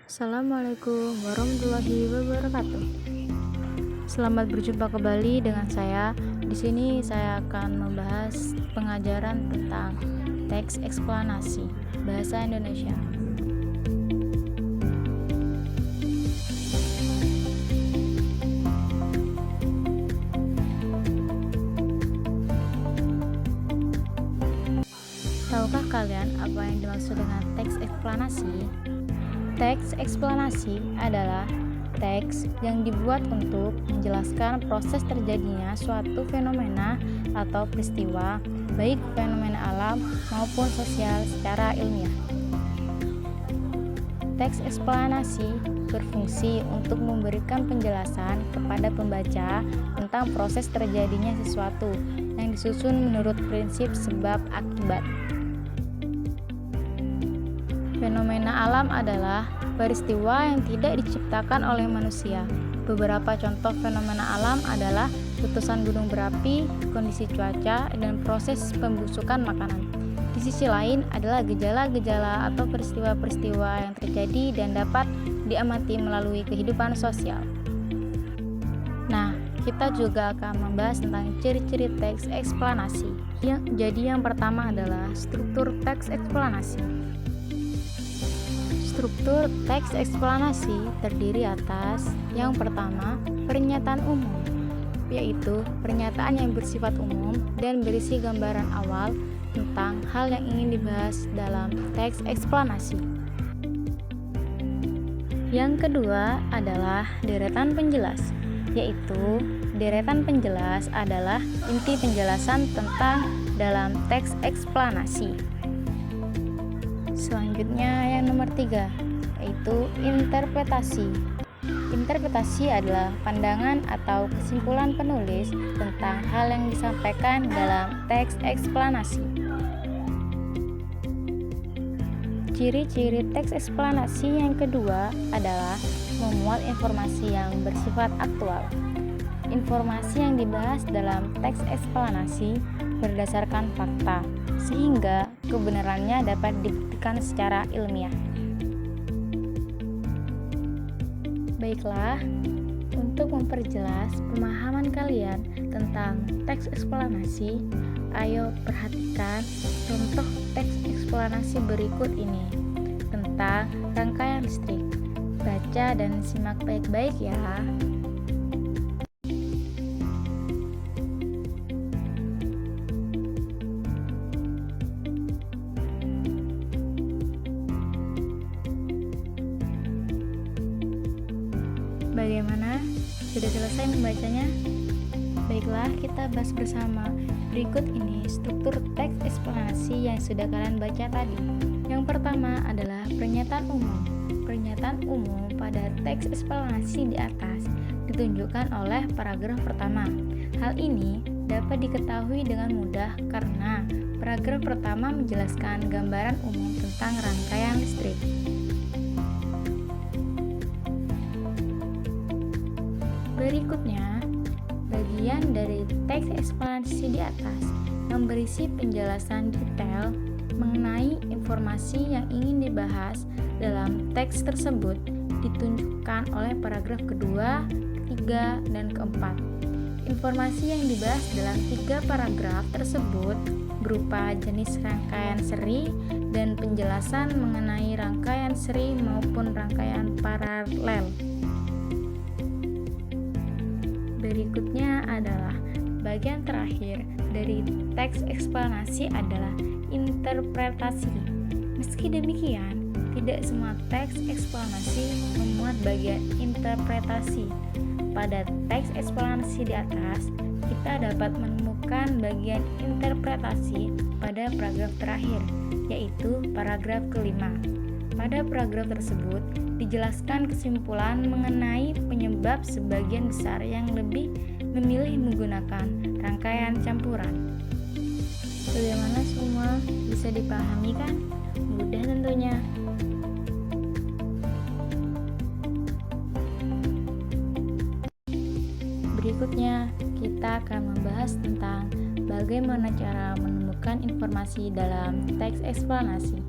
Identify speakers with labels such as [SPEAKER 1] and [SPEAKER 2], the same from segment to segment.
[SPEAKER 1] Assalamualaikum warahmatullahi wabarakatuh. Selamat berjumpa kembali dengan saya. Di sini saya akan membahas pengajaran tentang teks eksplanasi bahasa Indonesia. Tahukah kalian apa yang dimaksud dengan teks eksplanasi? Teks eksplanasi adalah teks yang dibuat untuk menjelaskan proses terjadinya suatu fenomena atau peristiwa, baik fenomena alam maupun sosial secara ilmiah. Teks eksplanasi berfungsi untuk memberikan penjelasan kepada pembaca tentang proses terjadinya sesuatu yang disusun menurut prinsip sebab akibat. Fenomena alam adalah peristiwa yang tidak diciptakan oleh manusia. Beberapa contoh fenomena alam adalah letusan gunung berapi, kondisi cuaca, dan proses pembusukan makanan. Di sisi lain adalah gejala-gejala atau peristiwa-peristiwa yang terjadi dan dapat diamati melalui kehidupan sosial. Nah, kita juga akan membahas tentang ciri-ciri teks eksplanasi. Jadi yang pertama adalah struktur teks eksplanasi. Struktur teks eksplanasi terdiri atas yang pertama, pernyataan umum, yaitu pernyataan yang bersifat umum dan berisi gambaran awal tentang hal yang ingin dibahas dalam teks eksplanasi. Yang kedua adalah deretan penjelas, yaitu deretan penjelas adalah inti penjelasan tentang dalam teks eksplanasi. Selanjutnya yang nomor 3, yaitu interpretasi. Interpretasi adalah pandangan atau kesimpulan penulis tentang hal yang disampaikan dalam teks eksplanasi. Ciri-ciri teks eksplanasi yang kedua adalah memuat informasi yang bersifat aktual. Informasi yang dibahas dalam teks eksplanasi berdasarkan fakta, sehingga kebenarannya dapat dibuktikan secara ilmiah. Baiklah, untuk memperjelas pemahaman kalian tentang teks eksplanasi, ayo perhatikan contoh teks eksplanasi berikut ini tentang rangkaian listrik. Baca dan simak baik-baik ya. Bagaimana? Sudah selesai membacanya? Baiklah, kita bahas bersama. Berikut ini struktur teks eksplanasi yang sudah kalian baca tadi. Yang pertama adalah pernyataan umum. Pernyataan umum pada teks eksplanasi di atas ditunjukkan oleh paragraf pertama. Hal ini dapat diketahui dengan mudah karena paragraf pertama menjelaskan gambaran umum tentang rangkaian listrik. Berikutnya, bagian dari teks eksplanasi di atas yang berisi penjelasan detail mengenai informasi yang ingin dibahas dalam teks tersebut ditunjukkan oleh paragraf kedua, ketiga, dan keempat. Informasi yang dibahas dalam 3 paragraf tersebut berupa jenis rangkaian seri dan penjelasan mengenai rangkaian seri maupun rangkaian paralel. Berikutnya adalah bagian terakhir dari teks eksplanasi adalah interpretasi. Meski demikian, tidak semua teks eksplanasi memuat bagian interpretasi. Pada teks eksplanasi di atas, kita dapat menemukan bagian interpretasi pada paragraf terakhir, yaitu paragraf kelima. Pada paragraf tersebut dijelaskan kesimpulan mengenai penyebab sebagian besar yang lebih memilih menggunakan rangkaian campuran. Bagaimana semua bisa dipahami kan? Mudah tentunya. Berikutnya, kita akan membahas tentang bagaimana cara menemukan informasi dalam teks eksplanasi.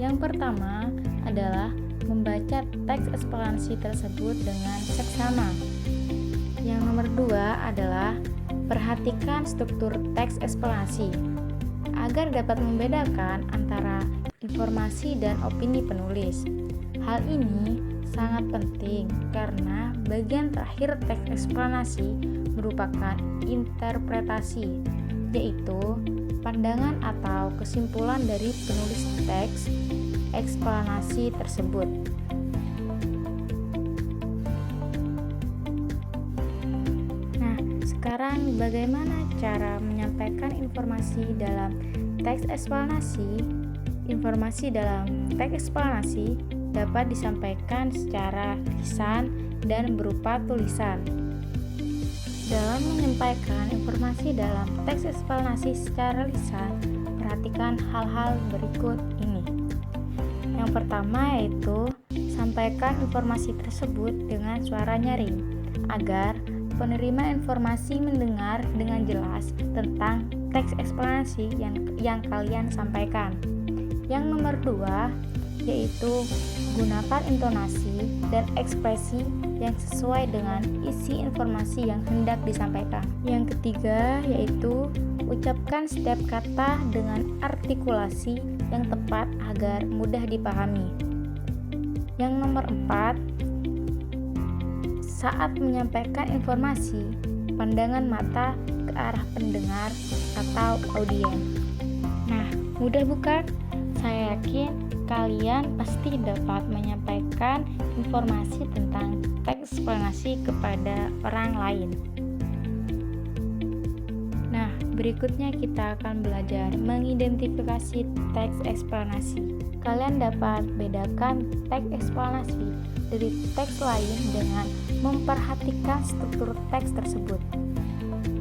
[SPEAKER 1] Yang pertama adalah membaca membaca teks eksplanasi tersebut dengan seksama. Yang nomor 2 adalah perhatikan struktur teks eksplanasi agar dapat membedakan antara informasi dan opini penulis. Hal ini sangat penting karena bagian terakhir teks eksplanasi merupakan interpretasi, yaitu pandangan atau kesimpulan dari penulis teks eksplanasi tersebut. Nah, sekarang bagaimana cara menyampaikan informasi dalam teks eksplanasi? Informasi dalam teks eksplanasi dapat disampaikan secara lisan dan berupa tulisan. Dalam menyampaikan informasi dalam teks eksplanasi secara lisan, perhatikan hal-hal berikut ini. Yang pertama yaitu sampaikan informasi tersebut dengan suara nyaring agar penerima informasi mendengar dengan jelas tentang teks eksplanasi yang kalian sampaikan. Yang nomor 2 yaitu gunakan intonasi dan ekspresi yang sesuai dengan isi informasi yang hendak disampaikan. Yang ketiga yaitu ucapkan setiap kata dengan artikulasi yang tepat agar mudah dipahami. Yang nomor 4, saat menyampaikan informasi, pandangan mata ke arah pendengar atau audiens. Nah, mudah bukan? Saya yakin kalian pasti dapat menyampaikan informasi tentang teks eksplanasi kepada orang lain. Nah, berikutnya kita akan belajar mengidentifikasi teks eksplanasi. Kalian dapat bedakan teks eksplanasi dari teks lain dengan memperhatikan struktur teks tersebut.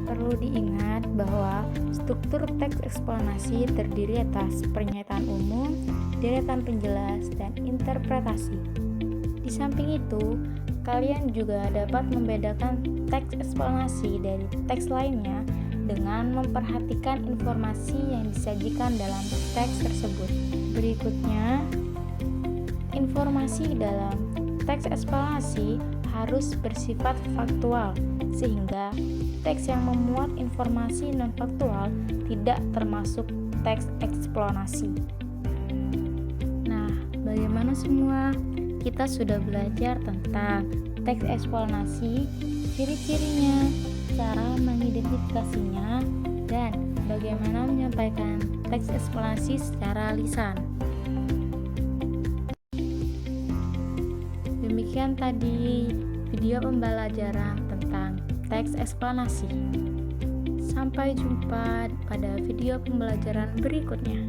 [SPEAKER 1] Perlu diingat bahwa struktur teks eksplanasi terdiri atas pernyataan umum, deretan penjelas, dan interpretasi. Di samping itu, kalian juga dapat membedakan teks eksplanasi dari teks lainnya dengan memperhatikan informasi yang disajikan dalam teks tersebut. Berikutnya, informasi dalam teks eksplanasi harus bersifat faktual, sehingga teks yang memuat informasi non-faktual tidak termasuk teks eksplanasi. Nah, bagaimana semua? Kita sudah belajar tentang teks eksplanasi, ciri-cirinya, cara mengidentifikasinya, dan bagaimana menyampaikan teks eksplanasi secara lisan. Demikian tadi video pembelajaran tentang teks eksplanasi. Sampai jumpa pada video pembelajaran berikutnya.